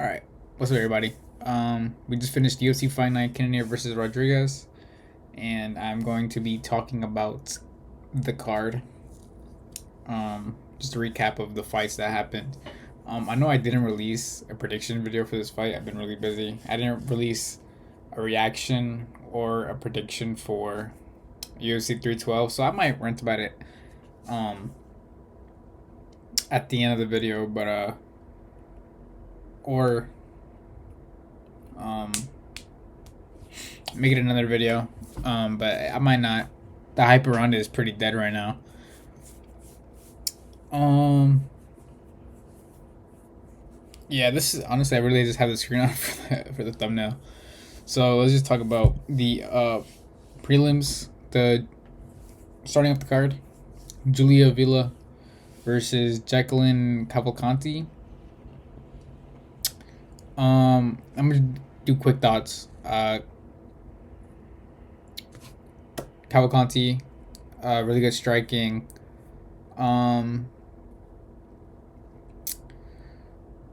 All right, what's up, everybody? We just finished UFC Fight Night, Cannonier versus Rodriguez, and I'm going to be talking about the card. Just a recap of the fights that happened. I know I didn't release a prediction video for this fight. I've been really busy. I didn't release a reaction or a prediction for UFC 312, so I might rant about it um, at the end of the video, but or um, make it another video. But I might not. The hype around it is pretty dead right now. Yeah, this is honestly, I really just have the screen on for the thumbnail. So let's just talk about the prelims. The starting off the card, Julia Villa versus Jacqueline Cavalcanti. I'm gonna do quick thoughts. Cavalcanti, really good striking.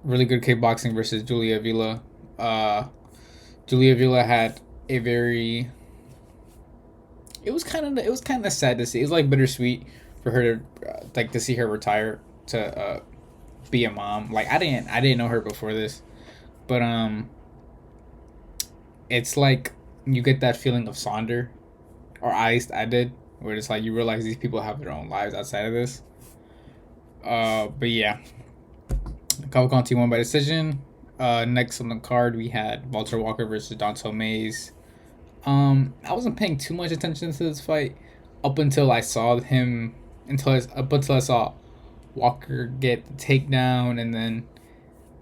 Really good kickboxing versus Julia Villa. Julia Villa had a very. It was kind of sad to see. It was like bittersweet for her to like to see her retire to be a mom. Like I didn't know her before this, but it's like you get that feeling of Sonder, or at least I did, where it's like you realize these people have their own lives outside of this. But yeah, Cavalcanti won by decision. Next on the card, we had Walter Walker versus Donto Mays. I wasn't paying too much attention to this fight up until I saw him. Up until I saw Walker get the takedown, and then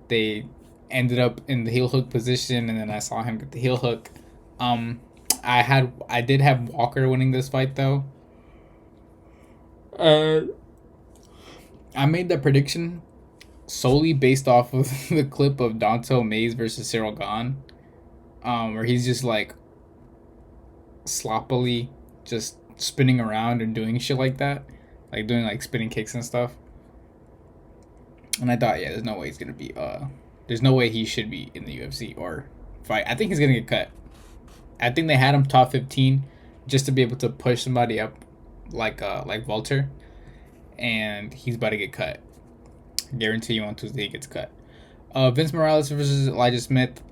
they ended up in the heel hook position, and then I saw him get the heel hook. I did have Walker winning this fight though. I made the prediction solely based off of the clip of Donto Mays versus Cyril Gahn, where he's just like sloppily just spinning around and doing shit like that, like doing like spinning kicks and stuff. And I thought, yeah, there's no way he's gonna be there's no way he should be in the UFC or fight. I think he's gonna get cut. I think they had him top 15 just to be able to push somebody up like Walter, and he's about to get cut. I guarantee you on Tuesday he gets cut. Vince Morales versus Elijah Smith.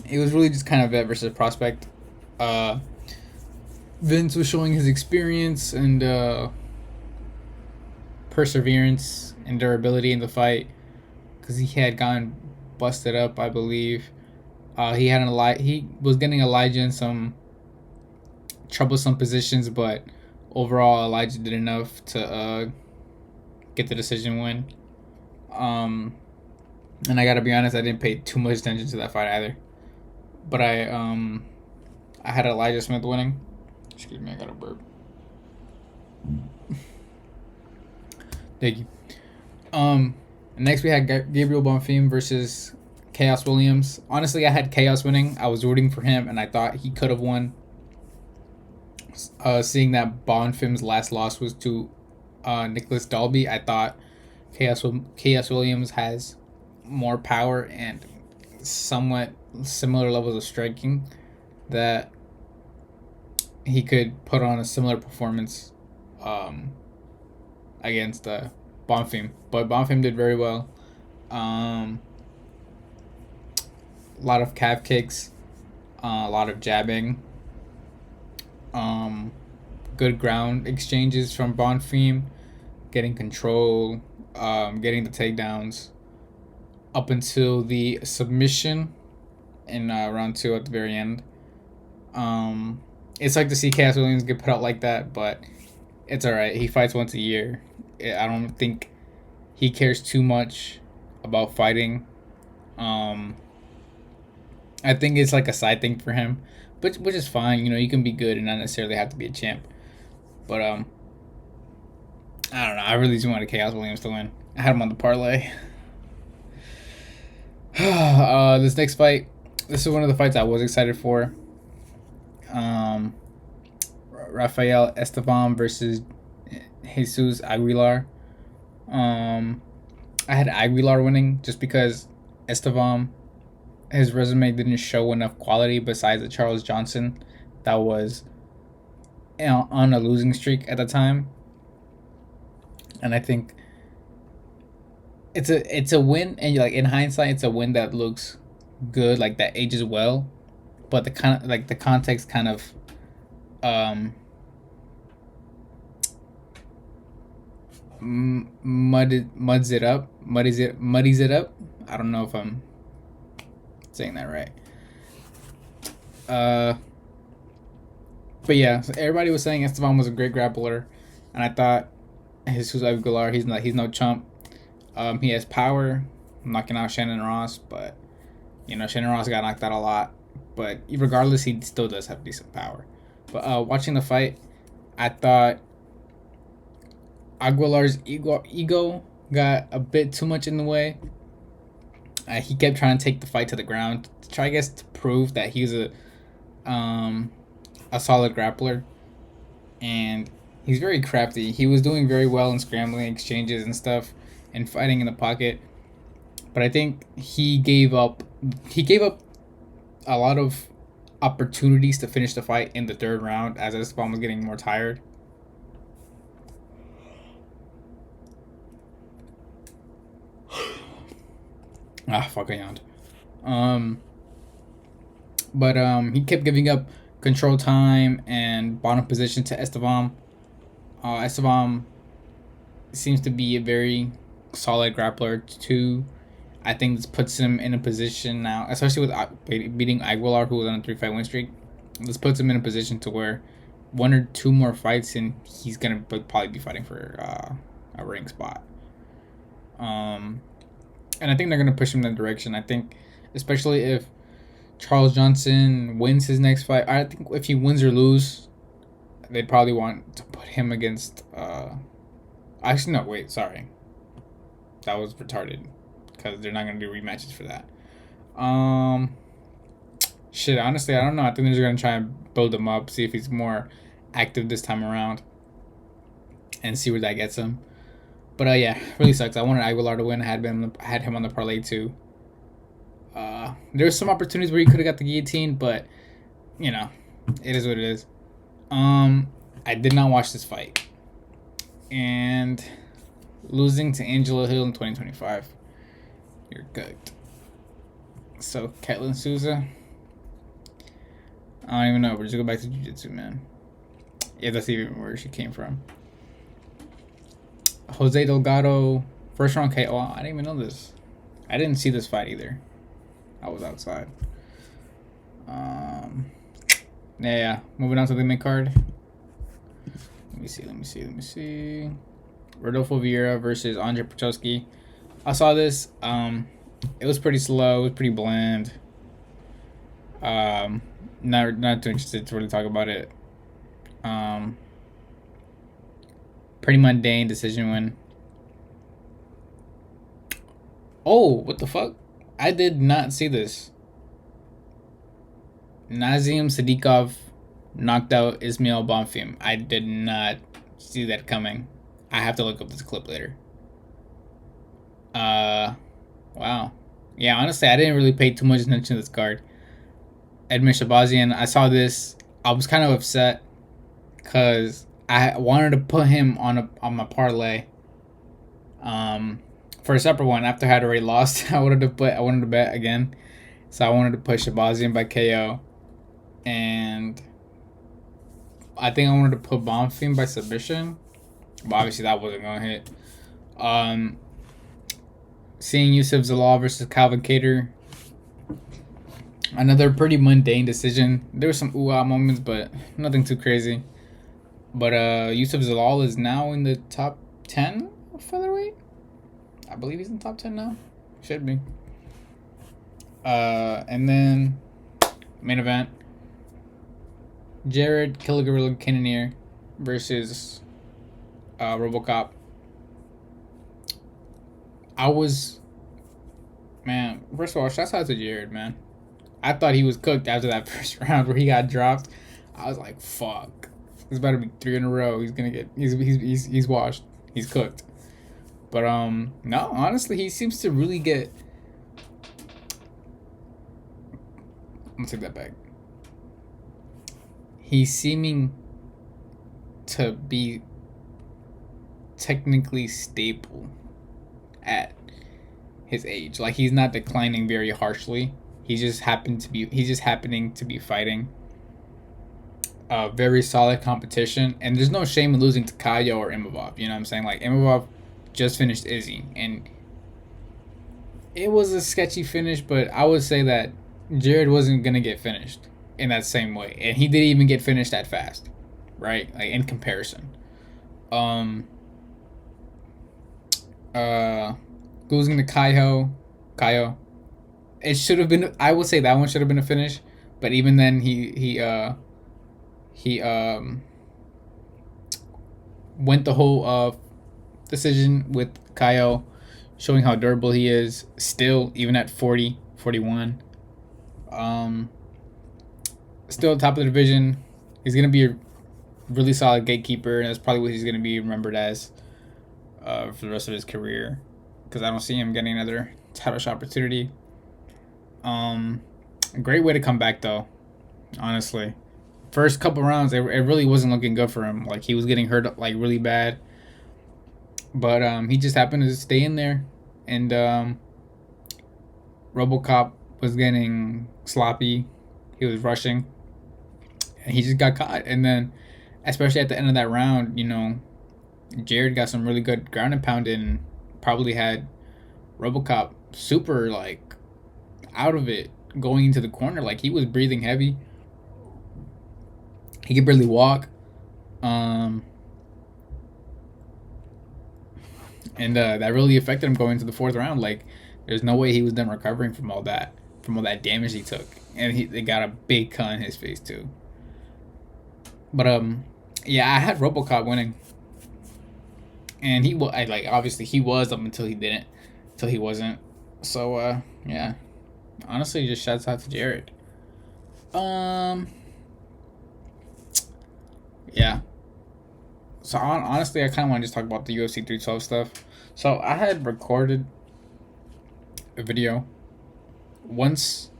It was really just kind of vet versus prospect. Vince was showing his experience and perseverance and durability in the fight because he had gotten busted up, I believe. He was getting Elijah in some troublesome positions, but overall Elijah did enough to get the decision win. And I gotta be honest, I didn't pay too much attention to that fight either. But I had Elijah Smith winning. Excuse me, I got a burp. Thank you. Next we had Gabriel Bonfim versus Chaos Williams. Honestly, I had Chaos winning. I was rooting for him, and I thought he could have won. Seeing that Bonfim's last loss was to Nicholas Dalby, I thought Chaos Williams has more power and somewhat similar levels of striking that he could put on a similar performance against Bonfim. But Bonfim did very well. A lot of calf kicks, a lot of jabbing, good ground exchanges from Bonfim, getting control, getting the takedowns up until the submission in round 2 at the very end. It's like to see Cass Williams get put out like that, but it's alright. He fights once a year. I don't think he cares too much about fighting. I think it's like a side thing for him, which is fine. You know, you can be good and not necessarily have to be a champ. But I don't know. I really just wanted Chaos Williams to win. I had him on the parlay. This next fight, this is one of the fights I was excited for. Rafael Esteban versus Jesus Aguilar. I had Aguilar winning just because Estevam, his resume didn't show enough quality besides the Charles Johnson that was, you know, on a losing streak at the time. And I think it's a win, and like in hindsight, it's a win that looks good, like that ages well, but the kind of like the context kind of um muddies it up. I don't know if I'm saying that right. Uh, but yeah, so everybody was saying Esteban was a great grappler, and I thought Jesus Aguilar, he's no chump. He has power, knocking out Shannon Ross, but you know Shannon Ross got knocked out a lot. But regardless, he still does have decent power. But watching the fight, I thought Aguilar's ego got a bit too much in the way. He kept trying to take the fight to the ground, to try, I guess, to prove that he was a solid grappler, and he's very crafty. He was doing very well in scrambling exchanges and stuff, and fighting in the pocket. But I think he gave up. He gave up a lot of opportunities to finish the fight in the third round as Esteban was getting more tired. Fuck, I yawned. Um, he kept giving up control time and bottom position to Esteban. Esteban seems to be a very solid grappler too. I think this puts him in a position now, especially with beating Aguilar, who was on a 3-fight win streak. This puts him in a position to where one or two more fights and he's gonna probably be fighting for a ring spot. And I think they're gonna push him in that direction. I think, especially if Charles Johnson wins his next fight. I think if he wins or lose, they'd probably want to put him against. Actually, no. Wait, sorry. That was retarded, because they're not gonna do rematches for that. Shit. Honestly, I don't know. I think they're just gonna try and build him up, see if he's more active this time around, and see where that gets him. But yeah, really sucks. I wanted Aguilar to win. I had him on the parlay too. There was some opportunities where he could have got the guillotine, but you know, it is what it is. I did not watch this fight, and losing to Angela Hill in 2025, you're cooked. So Ketlin Souza, I don't even know. We're just go back to jiu-jitsu, man. Yeah, that's even where she came from. Jose Delgado, first round KO. I didn't even know this. I didn't see this fight either. I was outside. Yeah. Moving on to the mid card. Let me see. Rodolfo Vieira versus Andre Prochowski. I saw this. It was pretty slow. It was pretty bland. Not too interested to really talk about it. Pretty mundane decision win. Oh, what the fuck? I did not see this. Nazim Sadikov knocked out Ismail Bonfim. I did not see that coming. I have to look up this clip later. Wow. Yeah, honestly, I didn't really pay too much attention to this card. Edmund Shabazian, I saw this. I was kind of upset because I wanted to put him on my parlay. For a separate one after I had already lost. I wanted to bet again, so I wanted to put Shabazian by KO, and I think I wanted to put Bonfim by submission, but obviously that wasn't gonna hit. Seeing Yusuf Zalal versus Calvin Kattar, another pretty mundane decision. There were some ooh-ah moments, but nothing too crazy. But Yusuf Zalal is now in the top 10 of featherweight. I believe he's in the top 10 now. Should be. And then main event. Jared Kilgorilla Cannonier versus Robocop. First of all, shouts out to Jared, man. I thought he was cooked after that first round where he got dropped. I was like, fuck. It's about to be 3 in a row. He's gonna get he's washed. He's cooked. But no, honestly, he seems to really get. I'm gonna take that back. He's seeming to be technically stable at his age. Like he's not declining very harshly. He's just happening to be fighting a very solid competition, and there's no shame in losing to Kaio or Imavov. You know what I'm saying? Like Imavov just finished Izzy, and it was a sketchy finish, but I would say that Jared wasn't gonna get finished in that same way, and he didn't even get finished that fast, right? Like in comparison, um, losing to Kaio, it should have been. I would say that one should have been a finish, but even then, he went the whole decision with Kaio, showing how durable he is still, even at 40, 41. Still top of the division. He's going to be a really solid gatekeeper, and that's probably what he's going to be remembered as for the rest of his career, because I don't see him getting another title shot opportunity. A great way to come back, though, honestly. First couple rounds, it really wasn't looking good for him. Like, he was getting hurt, like, really bad. But he just happened to stay in there. And Robocop was getting sloppy. He was rushing. And he just got caught. And then, especially at the end of that round, you know, Jared got some really good ground and pound and probably had Robocop super, like, out of it going into the corner. Like, he was breathing heavy. He could barely walk. And that really affected him going into the fourth round. Like, there's no way he was done recovering from all that damage he took. And they got a big cut in his face, too. But, yeah, I had Robocop winning. And obviously he was up until he didn't. Until he wasn't. So, yeah. Honestly, just shouts out to Jared. Yeah. So, honestly, I kind of want to just talk about the UFC 312 stuff. So, I had recorded a video twice.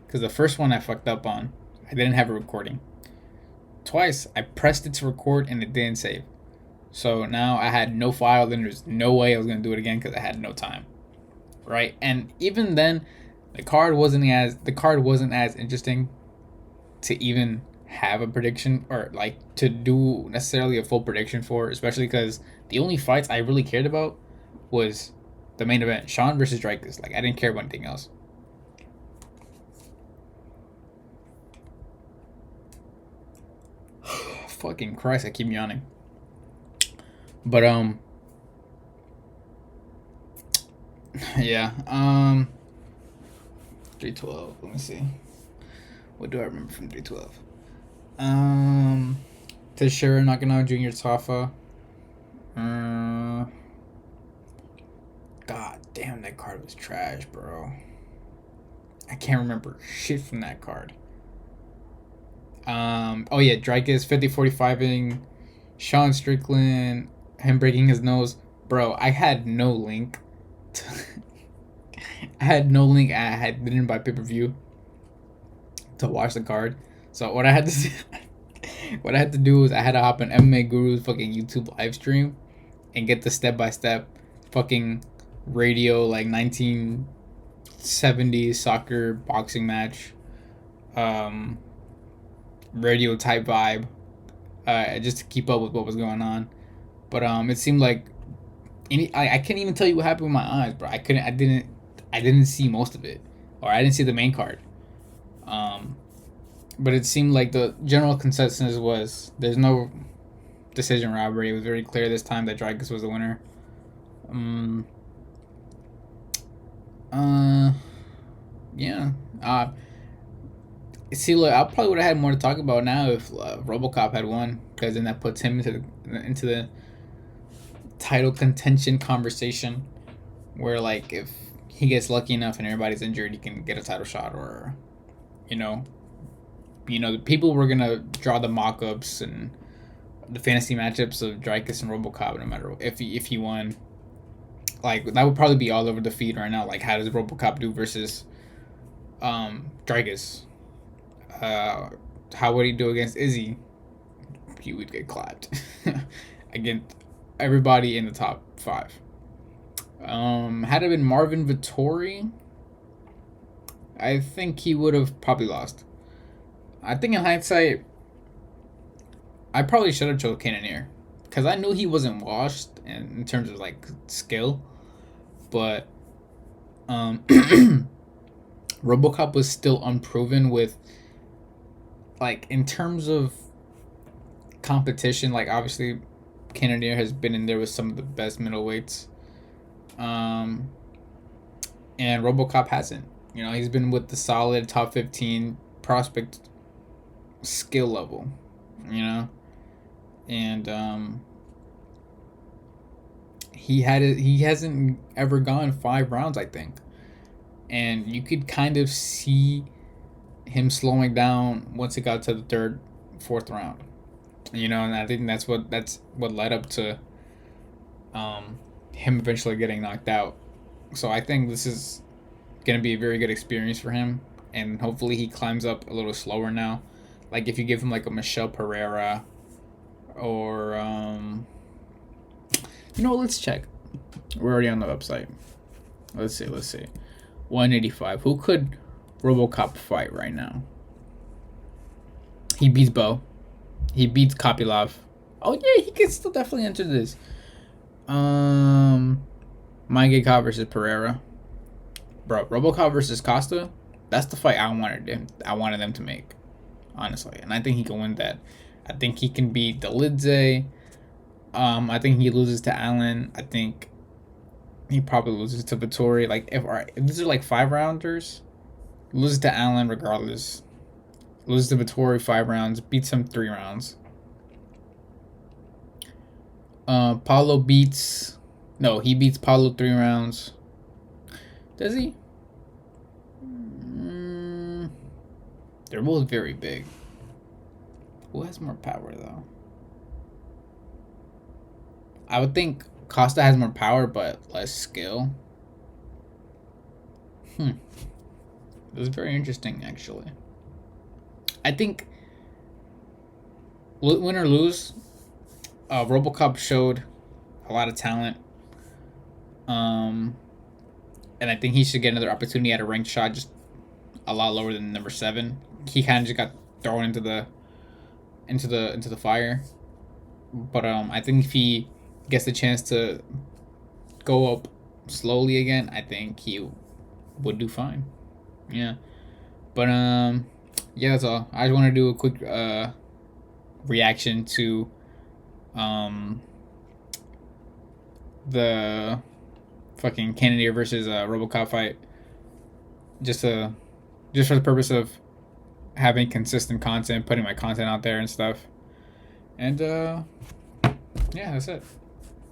Because the first one I fucked up on. I didn't have a recording. Twice, I pressed it to record and it didn't save. So now I had no file, then there's no way I was going to do it again because I had no time. Right? And even then, the card wasn't as interesting to even have a prediction or like to do necessarily a full prediction for, especially because the only fights I really cared about was the main event, Sean versus Dreykus. Like, I didn't care about anything else. Fucking Christ, I keep yawning. But yeah, 312. Let me see. What do I remember from 312? Teixeira knocking out Junior Tafa. God damn, that card was trash, bro. I can't remember shit from that card. Oh yeah, Dreykus 50-45ing Sean Strickland, him breaking his nose. Bro, I had no link. I didn't buy pay-per-view to watch the card. So what I had to do was I had to hop on MMA Guru's fucking YouTube live stream and get the step-by-step fucking radio, like 1970s soccer boxing match radio type vibe, just to keep up with what was going on. But it seemed like I can't even tell you what happened with my eyes, bro. I didn't see most of it, or I didn't see the main card. But it seemed like the general consensus was there's no decision robbery. It was very clear this time that Dreykus was the winner. Yeah. See, look, I probably would have had more to talk about now if Robocop had won, because then that puts him into the title contention conversation, where like if he gets lucky enough and everybody's injured, he can get a title shot, or the people were gonna draw the mock-ups and the fantasy matchups of Dreykus and Robocop. No matter if he won, like that would probably be all over the feed right now. Like, how does Robocop do versus Dreykus? How would he do against Izzy? He would get clapped against everybody in the top 5. Had it been Marvin Vittori, I think he would have probably lost. I think in hindsight, I probably should have chose Cannonier because I knew he wasn't washed in terms of like skill, but Robocop was still unproven with like in terms of competition. Like obviously, Cannonier has been in there with some of the best middleweights, and Robocop hasn't. You know, he's been with the solid top 15 prospect skill level. You know, and he hasn't ever gone 5 rounds, I think, and you could kind of see him slowing down once it got to the 3rd, 4th round. You know, and I think that's what led up to him eventually getting knocked out. So I think this is gonna be a very good experience for him, and hopefully he climbs up a little slower now. Like if you give him like a Michelle Pereira, or you know, let's check. We're already on the website. Let's see. 185. Who could Robocop fight right now? He beats Bo. He beats Kopylov. Oh yeah, he can still definitely enter this. Mangekov versus Pereira. Bro, Robocop versus Costa. That's the fight I wanted them to make, honestly, and I think he can win that. I think he can beat Delidze. I think he loses to Allen. I think he probably loses to Vittori. Like if these are like 5 rounders, loses to Allen regardless. Loses to Vittori 5 rounds, beats him 3 rounds. Paulo beats. No, he beats Paulo 3 rounds. Does he? They're both very big. Who has more power though? I would think Costa has more power but less skill. This is very interesting, actually. I think win or lose, Robocop showed a lot of talent. And I think he should get another opportunity at a ranked shot, just a lot lower than number 7. He kind of just got thrown into the fire. But I think if he gets the chance to go up slowly again, I think he would do fine. Yeah. But yeah, that's all. I just want to do a quick reaction to the fucking Cannonier versus Robocop fight, just for the purpose of having consistent content, putting my content out there and stuff. And yeah, that's it.